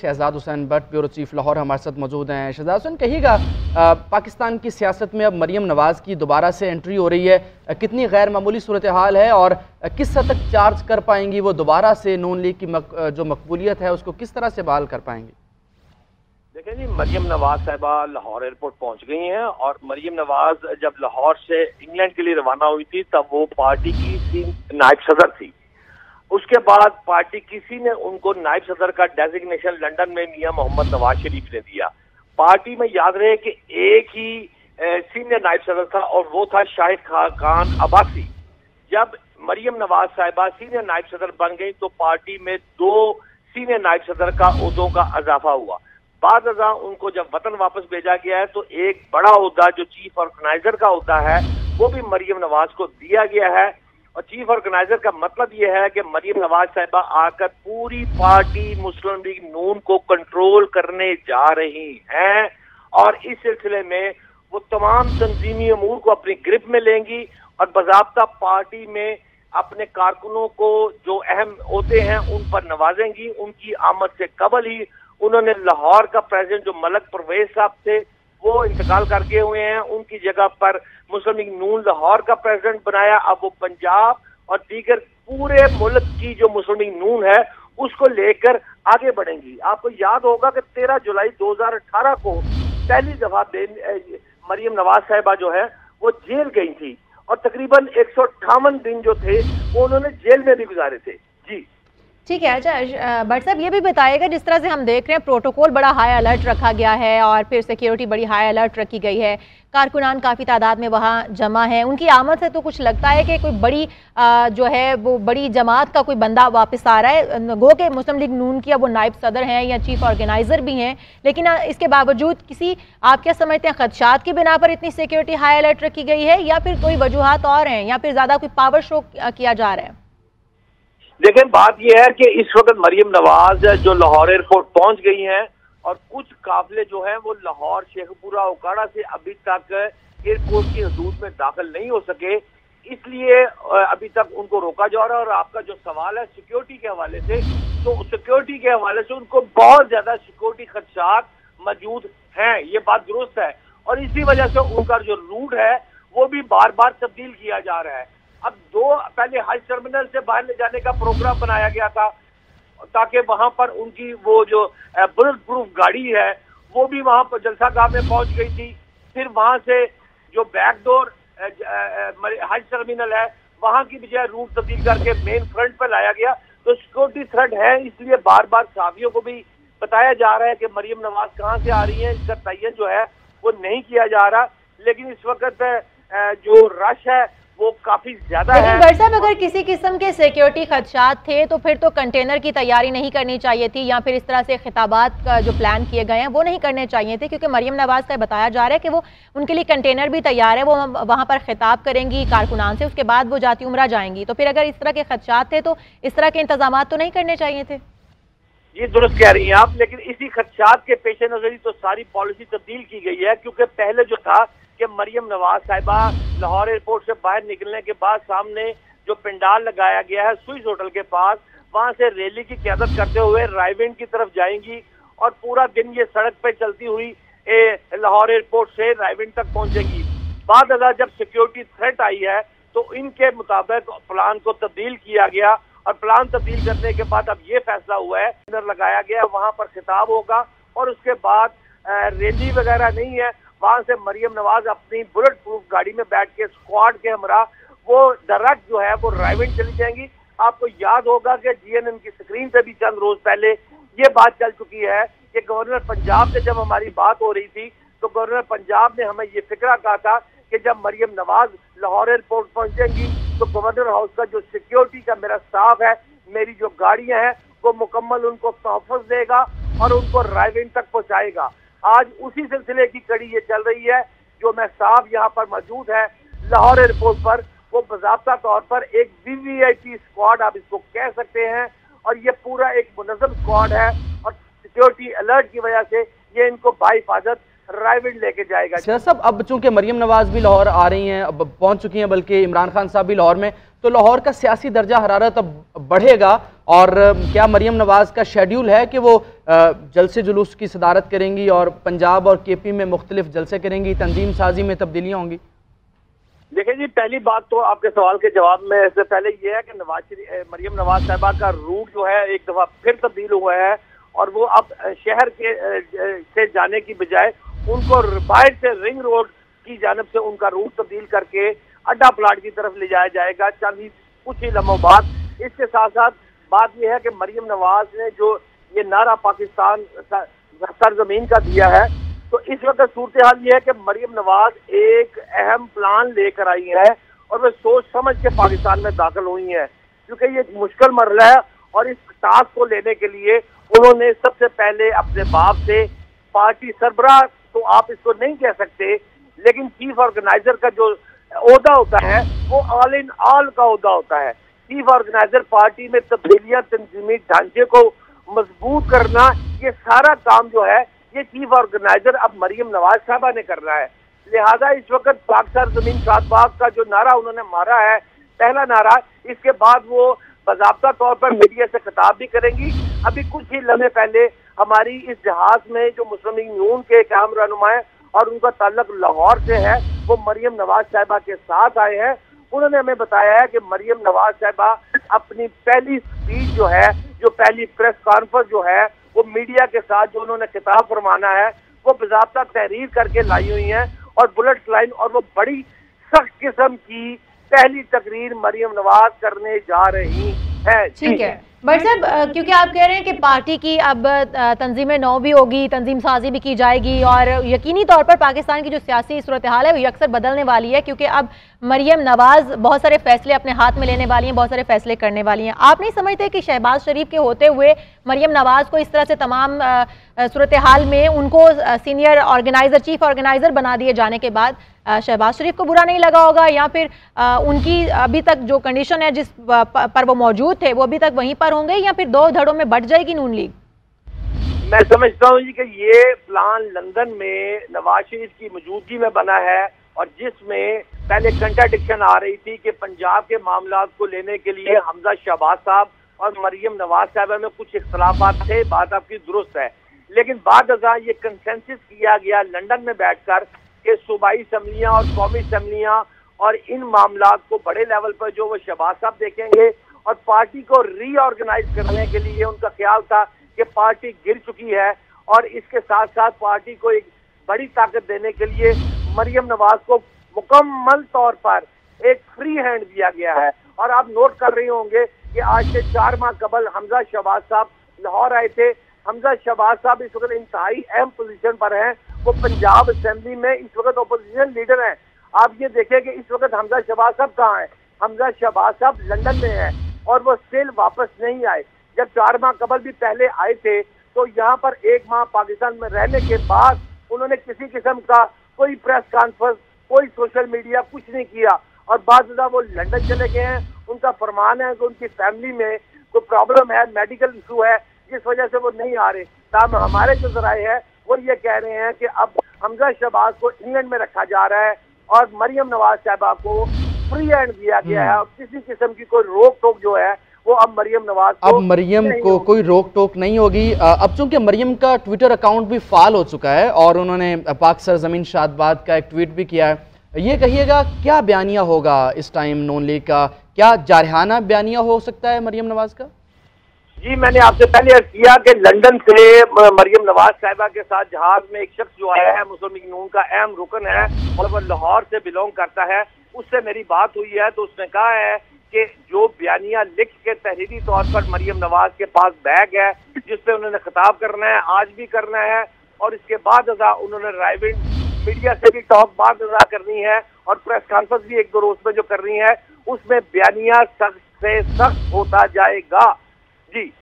Shahzad Hussain Butt bureau chief Lahore हमारे साथ मौजूद हैं। शहजाद हुसैन, कहिएगा पाकिस्तान की सियासत में अब मरियम नवाज़ की दोबारा से एंट्री हो रही है, कितनी गैर मामूली सूरत हाल है और किस हद तक चार्ज कर पाएंगी वो दोबारा से नून लीग की जो मकबूलियत है उसको किस तरह से बहाल कर पाएंगी? देखें जी, मरियम नवाज साहिबा लाहौर एयरपोर्ट पहुंच गई हैं और मरियम नवाज जब लाहौर से इंग्लैंड के लिए रवाना हुई थी तब वो पार्टी की नायब सदर थी। उसके बाद पार्टी किसी ने उनको नायब सदर का डेजिग्नेशन लंदन में मियां मोहम्मद नवाज शरीफ ने दिया। पार्टी में याद रहे कि एक ही सीनियर नायब सदर था और वो था शाहिद खान अब्बासी। जब मरियम नवाज साहिबा सीनियर नायब सदर बन गई तो पार्टी में 2 सीनियर नायब सदर का ओहदों का इजाफा हुआ। बाद अज़ा उनको जब वतन वापस भेजा गया है तो एक बड़ा ओहदा जो चीफ ऑर्गेनाइजर का ओहदा है वो भी मरियम नवाज को दिया गया है। और चीफ ऑर्गेनाइजर का मतलब ये है कि मरियम नवाज साहिबा आकर पूरी पार्टी मुस्लिम लीग नून को कंट्रोल करने जा रही हैं और इस सिलसिले में वो तमाम तंजीमी अमूर को अपनी ग्रिप में लेंगी और बाज़ाब्ता पार्टी में अपने कारकुनों को जो अहम ओहदे हैं उन पर नवाजेंगी। उनकी आमद से कबल ही उन्होंने लाहौर का प्रेसिडेंट जो मलक परवेज साहब थे वो इंतकाल कर गए हुए हैं, उनकी जगह पर मुस्लिम लीग नून लाहौर का प्रेसिडेंट बनाया। अब वो पंजाब और दीगर पूरे मुल्क की जो मुस्लिम लीग नून है उसको लेकर आगे बढ़ेंगी। आपको याद होगा कि 13 जुलाई 2018 को पहली दफा मरियम नवाज साहिबा जो है वो जेल गई थी और तकरीबन 158 दिन जो थे वो उन्होंने जेल में भी गुजारे थे। जी ठीक है। अच्छा भट्ट साहब, ये भी बताइएगा, जिस तरह से हम देख रहे हैं प्रोटोकॉल बड़ा हाई अलर्ट रखा गया है और फिर सिक्योरिटी बड़ी हाई अलर्ट रखी गई है, कारकुनान काफ़ी तादाद में वहाँ जमा है, उनकी आमद से तो कुछ लगता है कि कोई बड़ी जो है वो बड़ी जमात का कोई बंदा वापस आ रहा है। गो के मुस्लिम लीग नून की अब वो नायब सदर हैं या चीफ ऑर्गेनाइज़र भी हैं, लेकिन इसके बावजूद किसी आप क्या समझते हैं खदशात की बिना पर इतनी सिक्योरिटी हाई अलर्ट रखी गई है या फिर कोई वजूहात और हैं या फिर ज़्यादा कोई पावर शो किया जा रहा है? देखें, बात यह है कि इस वक्त मरियम नवाज जो लाहौर एयरपोर्ट पहुंच गई हैं और कुछ काफिले जो हैं वो लाहौर शेखपुरा ओकाड़ा से अभी तक एयरपोर्ट की हदूद में दाखिल नहीं हो सके, इसलिए अभी तक उनको रोका जा रहा है। और आपका जो सवाल है सिक्योरिटी के हवाले से, तो सिक्योरिटी के हवाले से उनको बहुत ज्यादा सिक्योरिटी खदशात मौजूद हैं, ये बात दुरुस्त है। और इसी वजह से उनका जो रूट है वो भी बार बार तब्दील किया जा रहा है। अब पहले हज टर्मिनल से बाहर ले जाने का प्रोग्राम बनाया गया था ताकि वहां पर उनकी वो जो बुलेट प्रूफ गाड़ी है वो भी वहां पर जलसागाह में पहुंच गई थी। फिर वहां से जो बैकडोर हज टर्मिनल है वहां की बजाय रूट तब्दील करके मेन फ्रंट पर लाया गया। तो सिक्योरिटी थ्रेट है, इसलिए बार बार सहाफियों को भी बताया जा रहा है कि मरियम नवाज कहाँ से आ रही है, इसका तयन जो है वो नहीं किया जा रहा। लेकिन इस वक्त जो रश है वो काफी ज्यादा है। लेकिन भट्ट साहब, अगर किसी किस्म के सिक्योरिटी खदशात थे तो फिर तो कंटेनर की तैयारी नहीं करनी चाहिए थी या फिर इस तरह से खिताबात का जो प्लान किए गए हैं वो नहीं करने चाहिए थे, क्योंकि मरियम नवाज का बताया जा रहा है कि वो उनके लिए कंटेनर भी तैयार है, वो वहां पर खिताब करेंगी कारकुनान से, उसके बाद वो जाती उम्रा जाएंगी। तो फिर अगर इस तरह के खदशात थे तो इस तरह के इंतजाम तो नहीं करने चाहिए थे। ये दुरुस्त कह रही हैं आप, लेकिन इसी खदशात के पेश नजर ही तो सारी पॉलिसी तब्दील की गई है। क्योंकि पहले जो था कि मरियम नवाज साहिबा लाहौर एयरपोर्ट से बाहर निकलने के बाद सामने जो पंडाल लगाया गया है स्विस होटल के पास, वहां से रैली की क़यादत करते हुए रायविंड की तरफ जाएंगी और पूरा दिन ये सड़क पे चलती हुई लाहौर एयरपोर्ट से रायविंड तक पहुंचेंगी। बाद अगर जब सिक्योरिटी थ्रेट आई है तो इनके मुताबिक प्लान को तब्दील किया गया और प्लान तब्दील करने के बाद अब ये फैसला हुआ है लगाया गया, वहां पर खिताब होगा और उसके बाद रैली वगैरह नहीं है। वहां से मरियम नवाज अपनी बुलेट प्रूफ गाड़ी में बैठ के स्क्वाड के हमरा वो डायरेक्ट जो है वो रायविंड चली जाएंगी। आपको याद होगा कि जीएनएन की स्क्रीन पे भी चंद रोज पहले ये बात चल चुकी है कि गवर्नर पंजाब से जब हमारी बात हो रही थी तो गवर्नर पंजाब ने हमें ये फिक्रा कहा था कि जब मरियम नवाज लाहौर एयरपोर्ट पहुंचेंगी तो गवर्नर हाउस का जो सिक्योरिटी का मेरा स्टाफ है, मेरी जो गाड़ियां हैं वो मुकम्मल उनको तहफ़्फ़ुज़ देगा और उनको रायविंड तक पहुंचाएगा। आज उसी सिलसिले की कड़ी ये चल रही है। जो मैं साहब यहाँ पर मौजूद है लाहौर एयरपोर्ट पर, वो बाज़ाब्ता तौर पर एक वीवीआईपी स्क्वाड आप इसको कह सकते हैं और ये पूरा एक मुनज़्ज़म स्क्वाड है और सिक्योरिटी अलर्ट की वजह से ये इनको बाहिफाजत रायविंड लेके जाएगा। साहब, अब चूंकि मरियम नवाज भी लाहौर आ रही हैं, अब पहुंच चुकी हैं, बल्कि इमरान खान साहब भी लाहौर में, तो लाहौर का सियासी दर्जा हरारत अब बढ़ेगा। और क्या मरियम नवाज का शेड्यूल है कि वो जलसे जुलूस की सदारत करेंगी और पंजाब और KP में मुख्तलिफ जलसे करेंगी, तंजीम साजी में तब्दीलियाँ होंगी? देखिए जी, पहली बात तो आपके सवाल के जवाब में से पहले ये है कि मरियम नवाज साहिबा का रूट जो है एक दफा फिर तब्दील हुआ है, और वो अब शहर के से जाने की बजाय उनको बाहर से रिंग रोड की जानब से उनका रूट तब्दील करके अड्डा प्लाट की तरफ ले जाया जाएगा चंद ही कुछ ही लम्हों बाद। इसके साथ साथ बात यह है कि मरियम नवाज ने जो ये नारा पाकिस्तान सरजमीन का दिया है, तो इस वक्त सूरत हाल ये है कि मरियम नवाज एक अहम प्लान लेकर आई है और वे सोच समझ के पाकिस्तान में दाखिल हुई हैं, क्योंकि ये एक मुश्किल मरला है। और इस टास्क को लेने के लिए उन्होंने सबसे पहले अपने बाप से, पार्टी सरबराह तो आप इसको नहीं कह सकते, लेकिन चीफ ऑर्गेनाइजर का जो ओहदा होता है वो ऑल इन ऑल का ओहदा होता है। चीफ ऑर्गेनाइजर पार्टी में तब्दीलियां, तंजीमी ढांचे को मजबूत करना, ये सारा काम जो है ये चीफ ऑर्गेनाइजर अब मरियम नवाज साहबा ने करना है। लिहाजा इस वक्त पाकिस्तान जमीन शाद बाग का जो नारा उन्होंने मारा है, पहला नारा, इसके बाद वो बाज़ाब्ता तौर पर मीडिया से खिताब भी करेंगी। अभी कुछ ही लम्हे पहले हमारी इस जहाज में जो मुस्लिम लीग नून के एक अहम रहनुमा है और उनका ताल्लुक लाहौर से है, वो मरियम नवाज साहिबा के साथ आए हैं। उन्होंने हमें बताया है कि मरियम नवाज साहिबा अपनी पहली स्पीच जो है, जो पहली प्रेस कॉन्फ्रेंस जो है, वो मीडिया के साथ जो उन्होंने खिताब फरमाना है वो बाज़ाब्ता तहरीर करके लाई हुई हैं और बुलेट लाइन, और वो बड़ी सख्त किस्म की पहली तकरीर मरियम नवाज करने जा रही है। ठीक है बट साहब, क्योंकि आप कह रहे हैं कि पार्टी की अब तंजीम नौ भी होगी, तंजीम साजी भी की जाएगी, और यकीनी तौर पर पाकिस्तान की जो सियासी सूरत हाल है वो अक्सर बदलने वाली है, क्योंकि अब मरियम नवाज बहुत सारे फैसले अपने हाथ में लेने वाली हैं, बहुत सारे फैसले करने वाली हैं। आप नहीं समझते कि शहबाज शरीफ के होते हुए मरियम नवाज को इस तरह से तमाम सूरत हाल में उनको सीनियर ऑर्गेनाइजर, चीफ ऑर्गेनाइजर बना दिए जाने के बाद शहबाज शरीफ को बुरा नहीं लगा होगा, या फिर उनकी अभी तक जो कंडीशन है जिस पर वो मौजूद थे वो अभी तक वहीं पर होंगे, या फिर दो धड़ों में बट जाएगी नून लीग? मैं समझता हूँ जी कि ये प्लान लंदन में नवाज शरीफ की मौजूदगी में बना है, और जिसमें पहले कंट्राडिक्शन आ रही थी कि पंजाब के मामलात को लेने के लिए हमजा शहबाज साहब और मरियम नवाज साहबा में कुछ इख्तलाफात थे। बात आपकी दुरुस्त है, लेकिन बाद ये कंसेंसस किया गया लंदन में बैठकर कि सूबाई असम्बलियाँ और कौमी असम्बलियाँ और इन मामलात को बड़े लेवल पर जो वो शहबाज साहब देखेंगे, और पार्टी को रीऑर्गेनाइज करने के लिए उनका ख्याल था कि पार्टी गिर चुकी है, और इसके साथ साथ पार्टी को एक बड़ी ताकत देने के लिए मरियम नवाज को मुकम्मल तौर पर एक फ्री हैंड दिया गया है। और आप नोट कर रहे होंगे कि आज से 4 माह कबल हमजा शहबाज साहब लाहौर आए थे। हमजा शहबाज साहब इस वक्त इंतहाई अहम पोजीशन पर हैं, वो पंजाब असेंबली में इस वक्त अपोजिशन लीडर हैं। आप ये देखें कि इस वक्त हमजा शहबाज साहब कहाँ हैं? हमजा शहबाज साहब लंदन में हैं और वो स्टिल वापस नहीं आए। जब 4 माह कबल भी पहले आए थे तो यहाँ पर 1 माह पाकिस्तान में रहने के बाद उन्होंने किसी किस्म का कोई प्रेस कॉन्फ्रेंस, कोई सोशल मीडिया कुछ नहीं किया, और बाद वो लंदन चले गए हैं। उनका फरमान है कि उनकी फैमिली में कोई प्रॉब्लम है, मेडिकल इशू है, जिस वजह से वो नहीं आ रहे। तब हमारे जो जराए है वो ये कह रहे हैं कि अब हमजा शहबाज को इंग्लैंड में रखा जा रहा है और मरियम नवाज साहिबा को फ्री हैंड दिया गया है, और किसी किस्म की कोई रोक टोक जो है वो अब मरियम नवाज को, अब मरियम को कोई रोक टोक नहीं होगी। अब चूंकि मरियम का ट्विटर अकाउंट भी फाल हो चुका है और उन्होंने पाक सरजमीन शादबाद का एक ट्वीट भी किया है, ये कहिएगा क्या बयानिया होगा इस टाइम नून लीग का? क्या जारहाना बयानिया हो सकता है मरियम नवाज का? जी, मैंने आपसे पहले अर्ज किया कि लंदन से मरियम नवाज साहिबा के साथ जहाज में एक शख्स जो आया है, मुस्लिम लीग नून का अहम रुकन है और वो लाहौर से बिलोंग करता है, उससे मेरी बात हुई है। तो उसने कहा है कि जो बयानिया लिख के तहरीरी तौर पर मरियम नवाज के पास बैग है जिसपे उन्होंने खिताब करना है, आज भी करना है, और इसके बाद उन्होंने रायविंड मीडिया से भी टॉक बात करनी है और प्रेस कॉन्फ्रेंस भी 1-2 रोज में जो करनी है, उसमें बयानिया सख्त से सख्त होता जाएगा। जी।